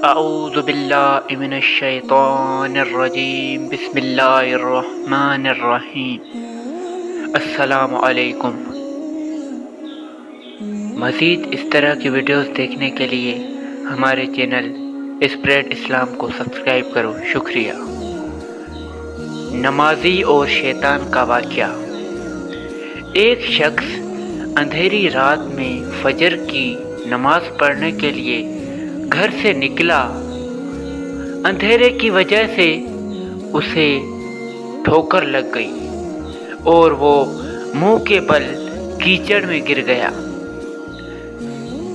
اعوذ باللہ من الشیطان الرجیم بسم اللہ الرحمن الرحیم۔ السلام علیکم۔ مزید اس طرح کی ویڈیوز دیکھنے کے لیے ہمارے چینل اسپریڈ اسلام کو سبسکرائب کرو۔ شکریہ۔ نمازی اور شیطان کا واقعہ۔ ایک شخص اندھیری رات میں فجر کی نماز پڑھنے کے لیے گھر سے نکلا۔ اندھیرے کی وجہ سے اسے ٹھوکر لگ گئی اور وہ منہ کے بل کیچڑ میں گر گیا۔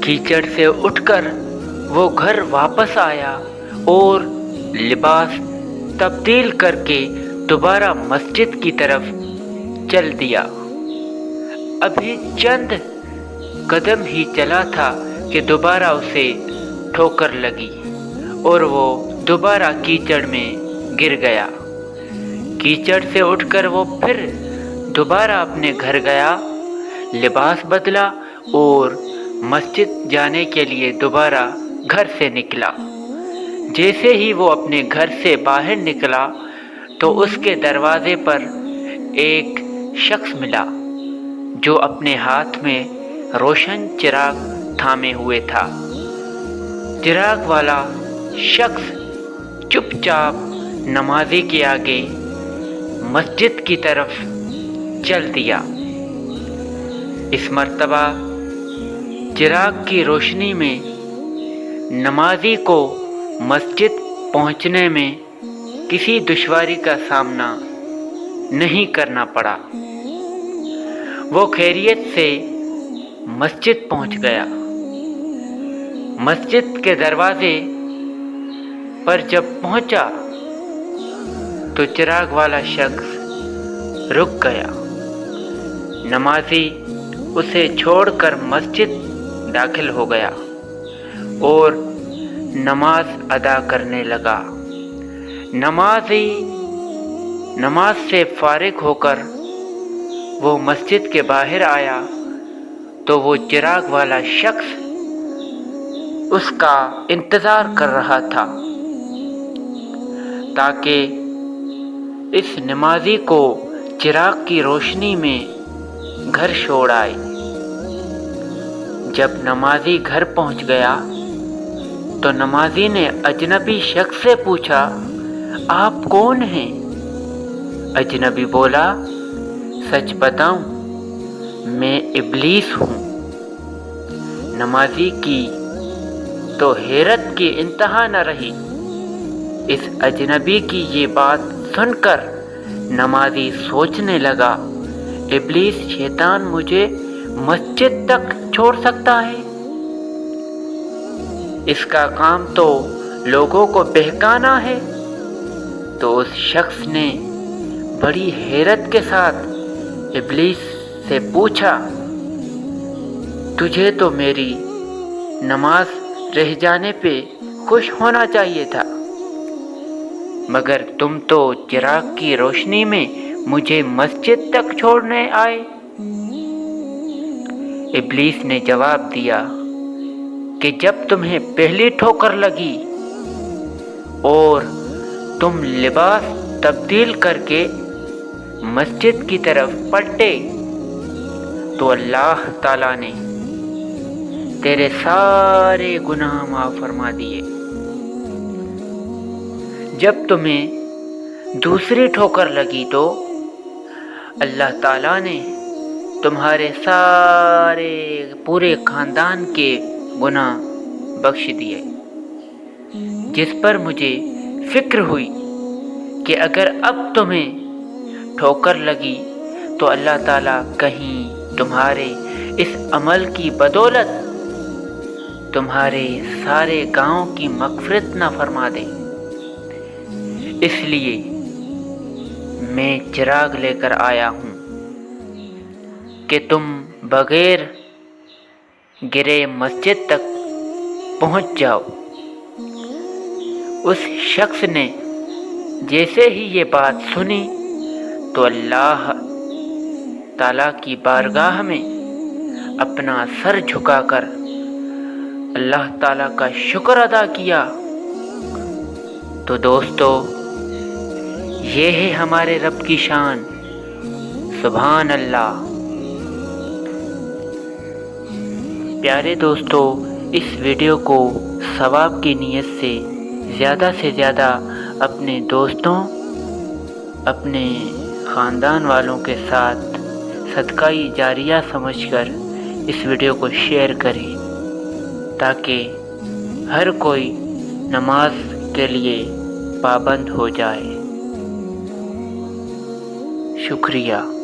کیچڑ سے اٹھ کر وہ گھر واپس آیا اور لباس تبدیل کر کے دوبارہ مسجد کی طرف چل دیا۔ ابھی چند قدم ہی چلا تھا کہ دوبارہ اسے ٹھوکر لگی اور وہ دوبارہ کیچڑ میں گر گیا۔ کیچڑ سے اٹھ کر وہ پھر دوبارہ اپنے گھر گیا، لباس بدلا اور مسجد جانے کے لیے دوبارہ گھر سے نکلا۔ جیسے ہی وہ اپنے گھر سے باہر نکلا تو اس کے دروازے پر ایک شخص ملا جو اپنے ہاتھ میں روشن چراغ تھامے ہوئے تھا۔ چراغ والا شخص چپ چاپ نمازی کے آگے مسجد کی طرف چل دیا۔ اس مرتبہ چراغ کی روشنی میں نمازی کو مسجد پہنچنے میں کسی دشواری کا سامنا نہیں کرنا پڑا۔ وہ خیریت سے مسجد پہنچ گیا۔ مسجد کے دروازے پر جب پہنچا تو چراغ والا شخص رک گیا۔ نمازی اسے چھوڑ کر مسجد داخل ہو گیا اور نماز ادا کرنے لگا۔ نماز سے فارغ ہو کر وہ مسجد کے باہر آیا تو وہ چراغ والا شخص اس کا انتظار کر رہا تھا تاکہ اس نمازی کو چراغ کی روشنی میں گھر چھوڑ آئے۔ جب نمازی گھر پہنچ گیا تو نمازی نے اجنبی شخص سے پوچھا، آپ کون ہیں؟ اجنبی بولا، سچ بتاؤں میں ابلیس ہوں۔ نمازی کی تو حیرت کی انتہا نہ رہی۔ اس اجنبی کی یہ بات سن کر نمازی سوچنے لگا، ابلیس شیطان مجھے مسجد تک چھوڑ سکتا ہے؟ اس کا کام تو لوگوں کو بہکانا ہے۔ تو اس شخص نے بڑی حیرت کے ساتھ ابلیس سے پوچھا، تجھے تو میری نماز رہ جانے پہ خوش ہونا چاہیے تھا، مگر تم تو چراغ کی روشنی میں مجھے مسجد تک چھوڑنے آئے۔ ابلیس نے جواب دیا کہ جب تمہیں پہلی ٹھوکر لگی اور تم لباس تبدیل کر کے مسجد کی طرف پلٹے تو اللہ تعالیٰ نے تیرے سارے گناہ معاف فرما دیے۔ جب تمہیں دوسری ٹھوکر لگی تو اللہ تعالیٰ نے تمہارے سارے پورے خاندان کے گناہ بخش دیے، جس پر مجھے فکر ہوئی کہ اگر اب تمہیں ٹھوکر لگی تو اللہ تعالیٰ کہیں تمہارے اس عمل کی بدولت تمہارے سارے گاؤں کی مغفرت نہ فرما دے، اس لیے میں چراغ لے کر آیا ہوں کہ تم بغیر گرے مسجد تک پہنچ جاؤ۔ اس شخص نے جیسے ہی یہ بات سنی تو اللہ تعالیٰ کی بارگاہ میں اپنا سر جھکا کر اللہ تعالیٰ کا شکر ادا کیا تو دوستو یہ ہے ہمارے رب کی شان، سبحان اللہ۔ پیارے دوستو، اس ویڈیو کو ثواب کی نیت سے زیادہ اپنے دوستوں، اپنے خاندان والوں کے ساتھ صدقہ جاریہ سمجھ کر اس ویڈیو کو شیئر کریں تاکہ ہر کوئی نماز کے لیے پابند ہو جائے۔ شکریہ۔